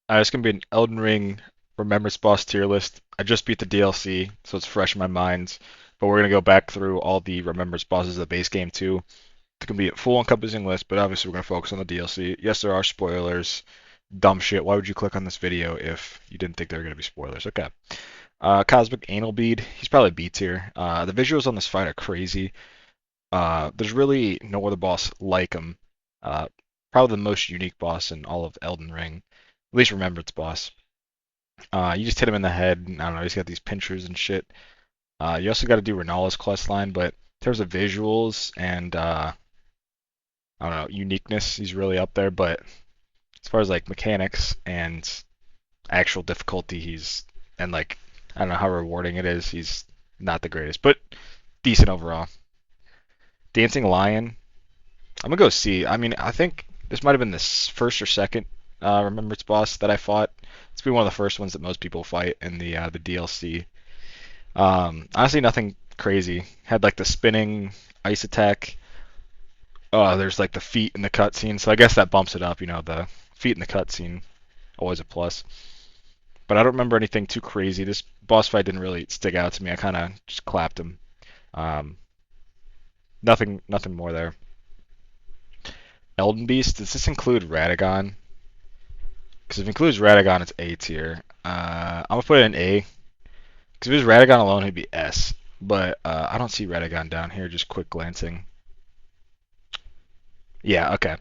It's gonna be an Elden Ring Remembrance boss tier list. I just beat the DLC, so it's fresh in my mind. But we're gonna go back through all the Remembrance bosses of the base game too. It's gonna be a full encompassing list, but obviously we're gonna focus on the DLC. Yes, there are spoilers. Dumb shit. Why would you click on this video if you didn't think there were gonna be spoilers? Okay. Cosmic Anal Bead. He's probably B tier. The visuals on this fight are crazy. There's really no other boss like him. Uh, Probably the most unique boss in all of Elden Ring. At least Remembrance boss. You just hit him in the head. I don't know. He's got these pinchers and shit. You also got to do Renala's quest line, but in terms of visuals and I don't know uniqueness, he's really up there. But as far as like mechanics and actual difficulty, he's and like I don't know how rewarding it is. He's not the greatest, but decent overall. Dancing Lion. I'm gonna go C. I mean, I think this might have been the first or second Remembrance boss that I fought. It's been one of the first ones that most people fight in the DLC. Honestly, nothing crazy. Had like the spinning ice attack. There's like the feet in the cutscene, so I guess that bumps it up. You know, the feet in the cutscene, always a plus. But I don't remember anything too crazy. This boss fight didn't really stick out to me. I kind of just clapped him. Um, nothing more there. Elden Beast. Does this include Radagon? Because if it includes Radagon, it's A tier. I'm gonna put it in A. Because if it was Radagon alone, it'd be S. But I don't see Radagon down here. Just quick glancing. Yeah, okay.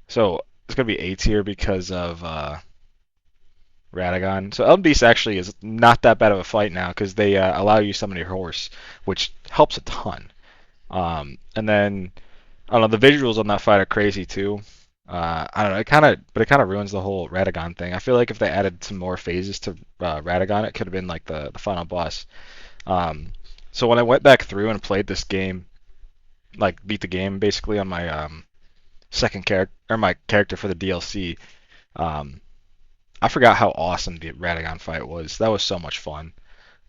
So it's gonna be A tier because of Radagon. So Elden Beast actually is not that bad of a fight now because they allow you to summon your horse, which helps a ton. And then I don't know, the visuals on that fight are crazy too. I don't know, but it kind of ruins the whole Radagon thing. I feel like if they added some more phases to Radagon, it could have been like the final boss. Um, so when I went back through and played this game, like beat the game basically on my second character or my character for the DLC, um, I forgot how awesome the Radagon fight was. That was so much fun.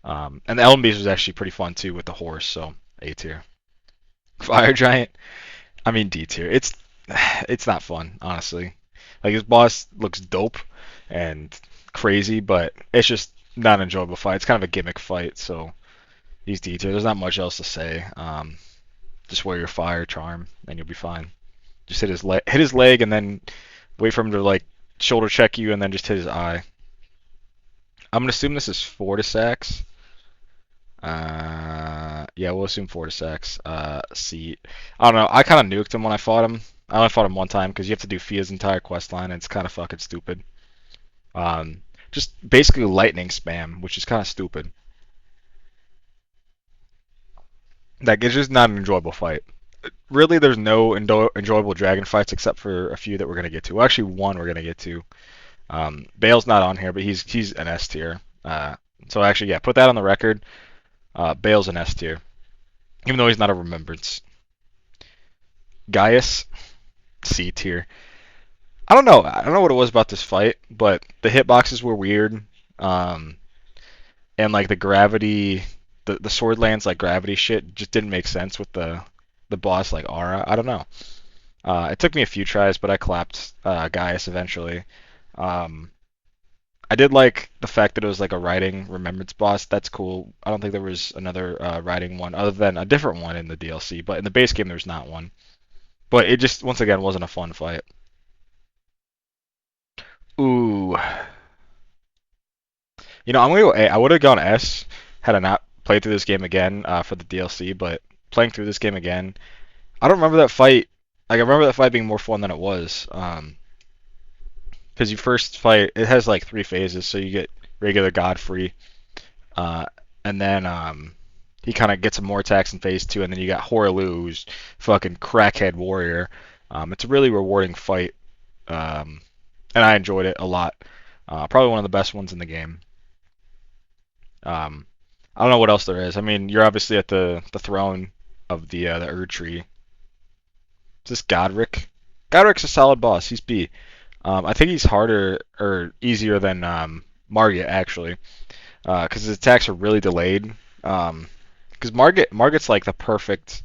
And the Elden Beast was actually pretty fun too with the horse, so A tier. Fire Giant, I mean D tier. It's not fun, honestly. Like his boss looks dope and crazy, but it's just not an enjoyable fight. It's kind of a gimmick fight, so he's D tier. There's not much else to say. Just wear your fire charm and you'll be fine. Just hit his leg, and then wait for him to like shoulder check you, and then just hit his eye. I'm gonna assume this is Fortisax. Yeah, we'll assume Fortisax. C. I don't know. I kind of nuked him when I fought him. I only fought him one time because you have to do Fia's entire quest line, and it's kind of fucking stupid. Um, just basically lightning spam, which is kind of stupid. Like it's just not an enjoyable fight. Really, there's no enjoyable dragon fights except for a few that we're gonna get to. Well, actually, one we're gonna get to. Bale's not on here, but he's an S tier. So actually, yeah, put that on the record. Bale's an S tier, even though he's not a remembrance. Gaius, C tier. I don't know. I don't know what it was about this fight, but the hitboxes were weird. Um, and like the gravity, the sword lands like gravity shit just didn't make sense with the boss like aura. I don't know. It took me a few tries, but I clapped Gaius eventually. Um, I did like the fact that it was like a riding remembrance boss. That's cool. I don't think there was another riding one other than a different one in the DLC, but in the base game there's not one. But it just once again wasn't a fun fight. Ooh, I'm gonna go A. I would have gone S had I not played through this game again for the DLC, but playing through this game again, I don't remember that fight. Like I remember that fight being more fun than it was. Because you first fight, it has like three phases, so you get regular Godfrey, uh, and then he kind of gets some more attacks in phase two, and then you got Horaloo, who's fucking crackhead warrior. It's a really rewarding fight, um, and I enjoyed it a lot. Probably one of the best ones in the game. Um, I don't know what else there is. I mean, you're obviously at the throne of the Erd Tree. Is this Godric? Godric's a solid boss. He's B. I think he's harder or easier than Margit actually, because his attacks are really delayed. Because Margit's like the perfect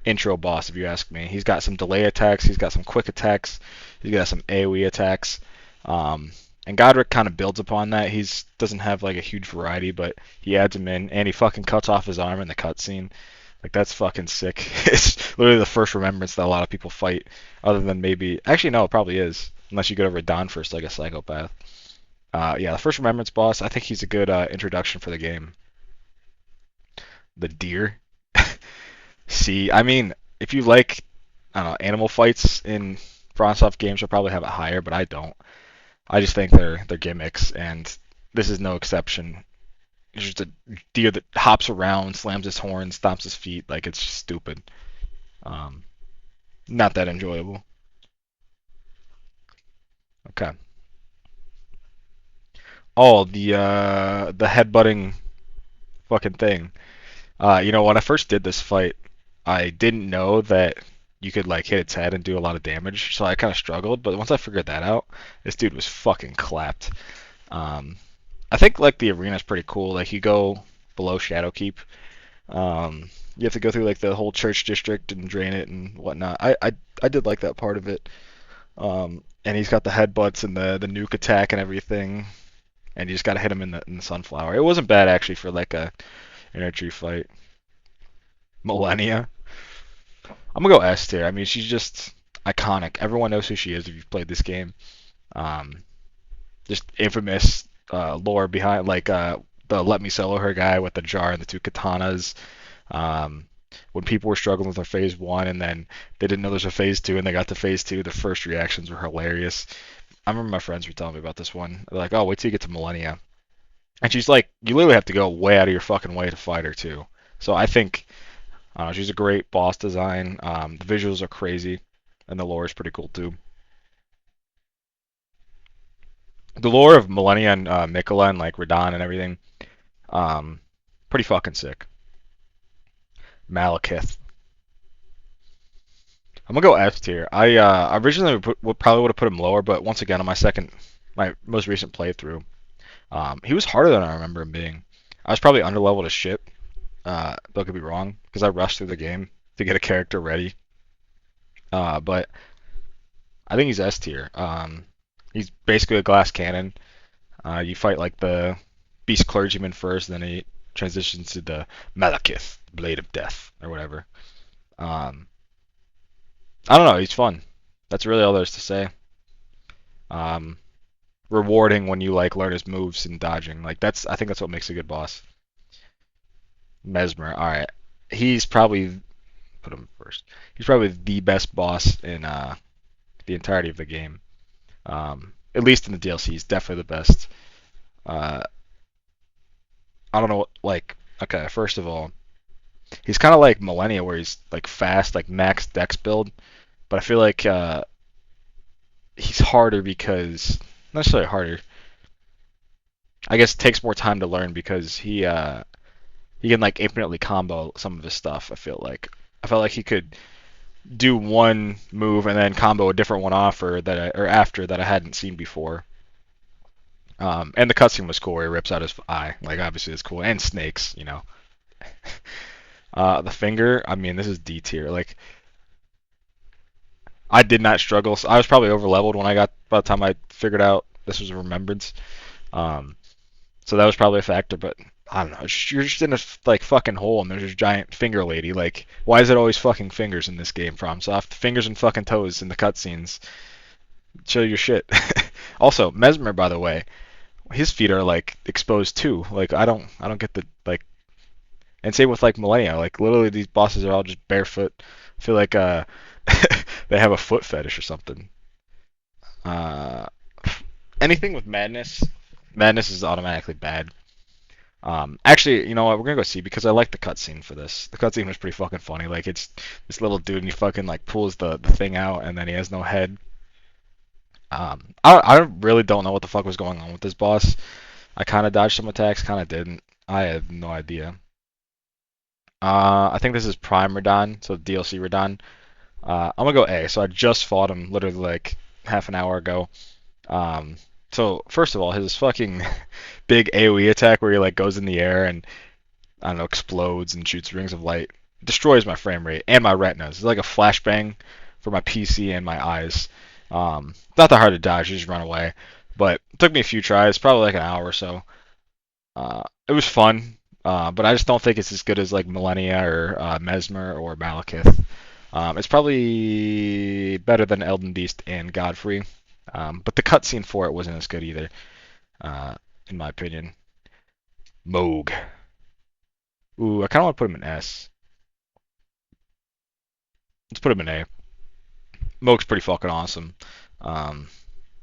intro boss if you ask me. He's got some delay attacks. He's got some quick attacks. He's got some AoE attacks. Um, And Godric kind of builds upon that. He's doesn't have like a huge variety, but he adds him in, and he fucking cuts off his arm in the cutscene. Like that's fucking sick. It's literally the first remembrance that a lot of people fight, other than maybe actually no, it probably is, unless you go over Don first like a psychopath. Yeah, the first remembrance boss, I think he's a good introduction for the game. The deer. See, I mean, if you like, I don't know, animal fights in FromSoft games, you'll probably have it higher, but I don't. I just think they're gimmicks, and this is no exception. It's just a deer that hops around, slams his horns, stomps his feet. Like it's just stupid. Um, Not that enjoyable. Okay. Oh, the headbutting fucking thing. When I first did this fight, I didn't know that you could like hit its head and do a lot of damage, so I kind of struggled. But once I figured that out, this dude was fucking clapped. Um, I think like the arena's pretty cool. Like you go below Shadowkeep. You have to go through like the whole church district and drain it and whatnot. I did like that part of it. And he's got the headbutts and the nuke attack and everything. And you just gotta hit him in the sunflower. It wasn't bad actually for like a energy fight. Millennia. I'm gonna go S tier. I mean, she's just iconic. Everyone knows who she is if you've played this game. Um, just infamous lore behind like the let me solo her guy with the jar and the two katanas. Um, when people were struggling with their phase one and then they didn't know there's a phase two and they got to phase two, the first reactions were hilarious. I remember my friends were telling me about this one. They're like, "Oh, wait till you get to Millennia," and she's like, "You literally have to go way out of your fucking way to fight her too." So I think she's a great boss design. The visuals are crazy, and the lore is pretty cool too. The lore of Millennia and Mikola and like Radahn and everything, um, pretty fucking sick. Malekith. I'm gonna go S tier. I originally probably would have put him lower, but once again on my most recent playthrough, he was harder than I remember him being. I was probably underleveled as shit. Don't get me wrong, because I rushed through the game to get a character ready. But I think he's S tier. He's basically a glass cannon. You fight like the beast clergyman first, then he transitions to the Malekith, Blade of Death, or whatever. Um, I don't know. He's fun. That's really all there is to say. Um, Rewarding when you like learn his moves and dodging. Like I think that's what makes a good boss. Mesmer. All right. He's probably put him first. He's probably the best boss in the entirety of the game. At least in the DLC, he's definitely the best. Uh, I don't know what like. Okay, first of all, he's kind of like Millennia, where he's like fast, like max Dex build. But I feel like he's harder because not necessarily harder. I guess it takes more time to learn because he can like infinitely combo some of his stuff. I felt like he could do one move and then combo a different one off or after that I hadn't seen before. And the cutscene was cool where he rips out his eye. Like obviously it's cool. And snakes. The finger, I mean this is D tier. Like I did not struggle. So I was probably over leveled when I got by the time I figured out this was a remembrance. Um, so that was probably a factor, but I don't know. You're just in a like fucking hole, and there's a giant finger lady. Like, why is it always fucking fingers in this game, FromSoft? Fingers and fucking toes in the cutscenes. Show your shit. Also, Mesmer, by the way, his feet are like exposed too. Like, I don't get the like. And same with like Millennia. Like, literally, these bosses are all just barefoot. I feel like they have a foot fetish or something. Uh, Anything with madness, madness is automatically bad. Actually, you know what? We're gonna go see because I like the cutscene for this. The cutscene was pretty fucking funny. Like it's this little dude and he fucking like pulls the thing out and then he has no head. I really don't know what the fuck was going on with this boss. I kind of dodged some attacks, kind of didn't. I have no idea. I think this is Prime Radahn, so DLC Radahn. I'm gonna go A. So I just fought him literally like half an hour ago. Um, so first of all, his fucking big AOE attack where he like goes in the air and I don't know, explodes and shoots rings of light, destroys my frame rate and my retinas. It's like a flashbang for my PC and my eyes. Not that hard to dodge, you just run away. But it took me a few tries, probably like an hour or so. It was fun, but I just don't think it's as good as like Millennia or Mesmer or Malekith. It's probably better than Elden Beast and Godfrey, but the cutscene for it wasn't as good either, uh, in my opinion. Moog. Ooh, I kind of want to put him in S. Let's put him in A. Moog's pretty fucking awesome. Um,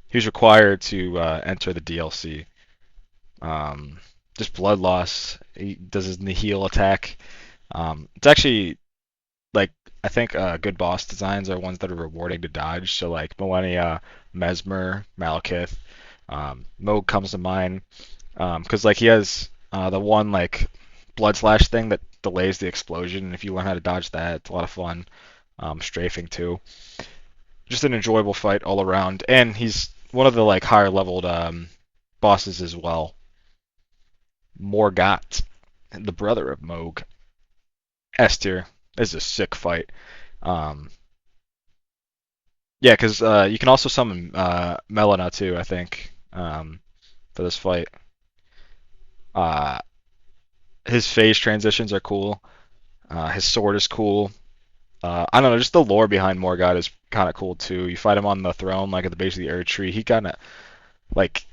he was required to enter the DLC. Um, just blood loss. He does his Nihil attack. It's actually like I think good boss designs are ones that are rewarding to dodge. So like Millennia, Mesmer, Malekith, Moog comes to mind because like he has the one like blood slash thing that delays the explosion. And if you learn how to dodge that, it's a lot of fun. Strafing too. Just an enjoyable fight all around, and he's one of the like higher leveled bosses as well. Morgott, the brother of Moog. S tier. This is a sick fight. Um, Yeah, because you can also summon Melina too, I think, for this fight. Uh, his phase transitions are cool. His sword is cool. I don't know, just the lore behind Morgott is kind of cool too. You fight him on the throne, like at the base of the Erd Tree. He kind of like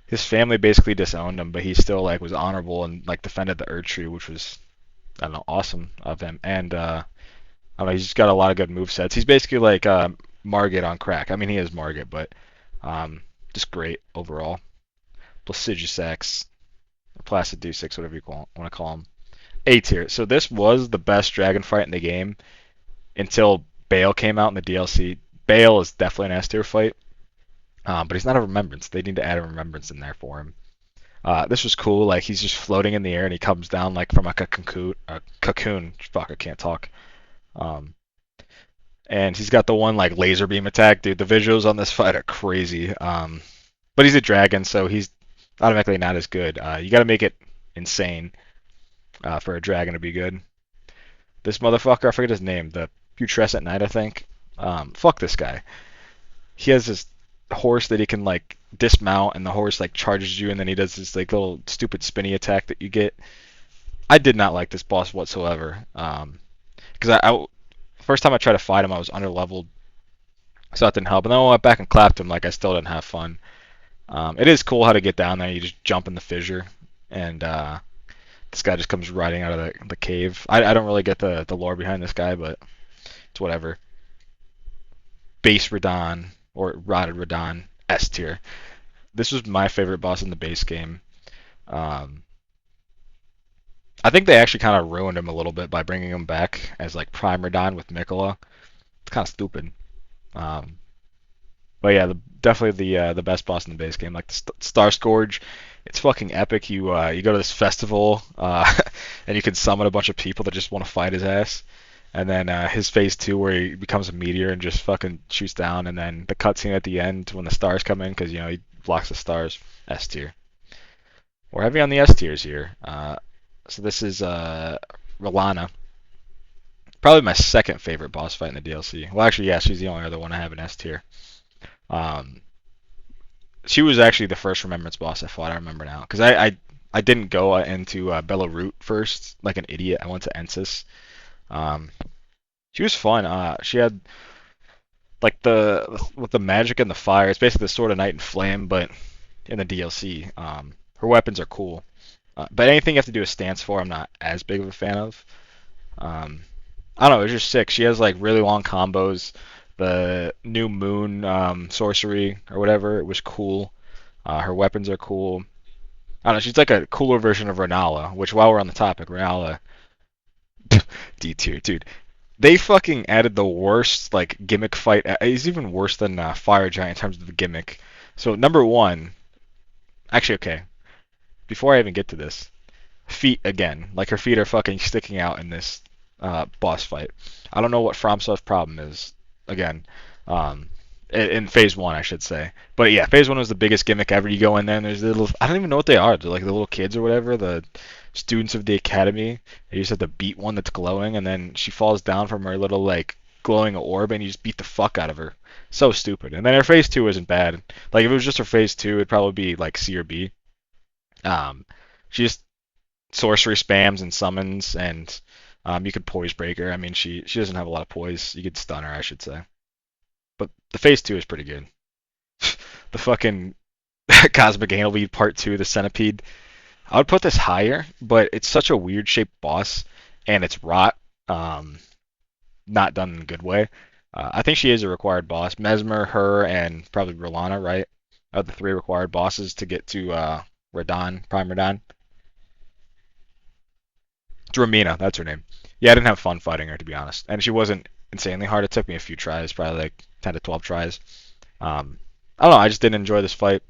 his family basically disowned him, but he still like was honorable and like defended the Erd Tree, which was I don't know awesome of him. And I don't know, he's just got a lot of good move sets. He's basically like Margit on crack. I mean, he is Margit, but um, just great overall. Placidusax, Placidusax, whatever you want to call him. A tier. So this was the best dragon fight in the game until Bale came out in the DLC. Bale is definitely an S tier fight, but he's not a remembrance. They need to add a remembrance in there for him. This was cool. Like he's just floating in the air and he comes down like from like a cocoon. A cocoon. Fuck, I can't talk. Um, and he's got the one like laser beam attack, dude. The visuals on this fight are crazy. But he's a dragon, so he's automatically not as good. You got to make it insane for a dragon to be good. This motherfucker, I forget his name, the Putrescent Knight, I think. Fuck this guy. He has this horse that he can like dismount, and the horse like charges you, and then he does this like little stupid spinny attack that you get. I did not like this boss whatsoever. Because I first time I tried to fight him, I was under leveled, so that didn't help. And then when I went back and clapped him, like I still didn't have fun. It is cool how to get down there. You just jump in the fissure, and this guy just comes riding out of the cave. I don't really get the lore behind this guy, but it's whatever. Base Radon, or Rotted Radon, S tier. This was my favorite boss in the base game. Um, I think they actually kind of ruined him a little bit by bringing him back as like Prime Radon with Mikola. It's kind of stupid. Um, But yeah, definitely the best boss in the base game, like the Star Scourge. It's fucking epic. You go to this festival, and you can summon a bunch of people that just want to fight his ass. And then his phase two, where he becomes a meteor and just fucking shoots down. And then the cutscene at the end when the stars come in, because you know he blocks the stars. S tier. We're heavy on the S tiers here. So this is Rolana. Probably my second favorite boss fight in the DLC. Well, actually, yeah, she's the only other one I have in S tier. Um, she was actually the first Remembrance boss I fought. I remember now because I didn't go into Belarus first like an idiot. I went to Ensis. Um, she was fun. She had like the with the magic and the fire. It's basically the Sword of Night and Flame, but in the DLC. Her weapons are cool. But anything you have to do a stance for, I'm not as big of a fan of. Um, I don't know. It's just sick. She has like really long combos. The new moon sorcery or whatever, it was cool. Her weapons are cool. I don't know, she's like a cooler version of Renala, which while we're on the topic, Renala D tier, dude. They fucking added the worst like gimmick fight. He's even worse than Fire Giant in terms of the gimmick. So number one, actually okay. Before I even get to this, feet again. Like her feet are fucking sticking out in this boss fight. I don't know what FromSoft's problem is. Again, um, in phase one, I should say. But yeah, phase one was the biggest gimmick ever. You go in there and there's the little, I don't even know what they are. They're like the little kids or whatever, the students of the academy. You just have to beat one that's glowing, and then she falls down from her little like glowing orb, and you just beat the fuck out of her. So stupid. And then her phase two isn't bad. Like if it was just her phase two, it'd probably be like C or B. Um, she just sorcery spams and summons, and you could poise break her. I mean, she doesn't have a lot of poise. You could stun her, I should say. But the phase two is pretty good. The fucking Cosmic Anal Bead Part Two, the Centipede. I would put this higher, but it's such a weird shaped boss, and it's rot. Um, Not done in a good way. I think she is a required boss. Mesmer, her, and probably Rolana, right? Are the three required bosses to get to Radon, Prime Radon. Dramina, that's her name. Yeah, I didn't have fun fighting her, to be honest. And she wasn't insanely hard. It took me a few tries, probably like 10 to 12 tries. I don't know, I just didn't enjoy this fight.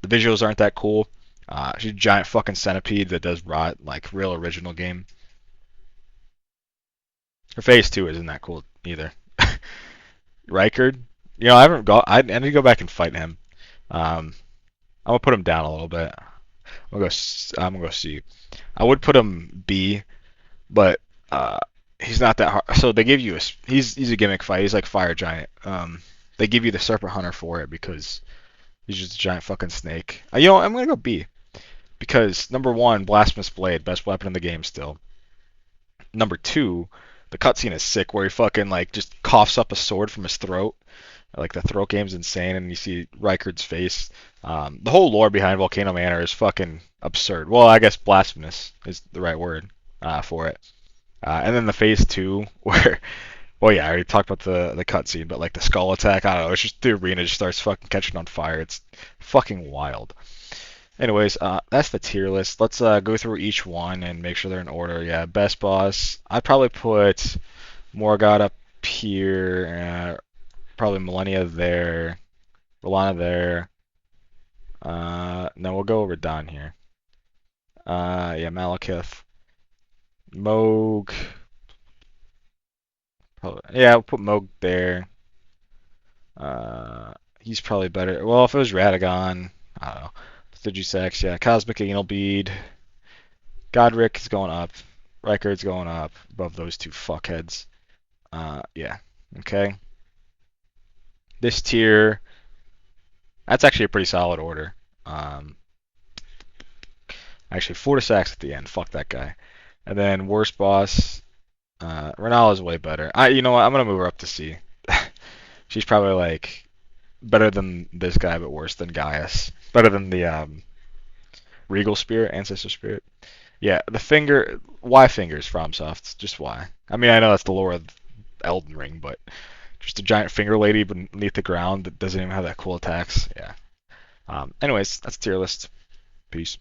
The visuals aren't that cool. She's a giant fucking centipede that does rot, like real original game. Her face too isn't that cool either. Rykard, I haven't got. I need to go back and fight him. Um, I'm gonna put him down a little bit. I'm gonna go C. I would put him B, but uh, he's not that hard. So they give you he's a gimmick fight. He's like Fire Giant. They give you the Serpent Hunter for it because he's just a giant fucking snake. I'm gonna go B because number one, Blasphemous Blade, best weapon in the game still. Number two, the cutscene is sick where he fucking like just coughs up a sword from his throat. Like the throat game's insane, and you see Rykard's face. The whole lore behind Volcano Manor is fucking absurd. Well, I guess blasphemous is the right word for it. And then the phase two, where, well, yeah, I already talked about the cutscene, but like the skull attack, I don't know, it's just the arena just starts fucking catching on fire. It's fucking wild. Anyways, that's the tier list. Let's go through each one and make sure they're in order. Yeah, best boss. I'd probably put Morgott up here. Probably Millennia there. Rolana there. No, we'll go over Don here. Yeah, Malekith. Moog. Probably, yeah, we'll put Moog there. He's probably better. Well, if it was Radagon, I don't know. Digisex, yeah. Cosmic Anal Bead. Godric is going up. Rykard's going up above those two fuckheads. Yeah. Okay. This tier, that's actually a pretty solid order. Um, Actually, Fortisax at the end. Fuck that guy. And then worst boss, Renala is way better. You know what? I'm gonna move her up to C. She's probably like better than this guy, but worse than Gaius. Better than the Regal Spirit, Ancestor Spirit. Yeah, the finger. Why fingers, FromSoft? Just why? I mean, I know that's the lore of Elden Ring, but just a giant finger lady beneath the ground that doesn't even have that cool attacks. Yeah. Anyways, that's tier list. Peace.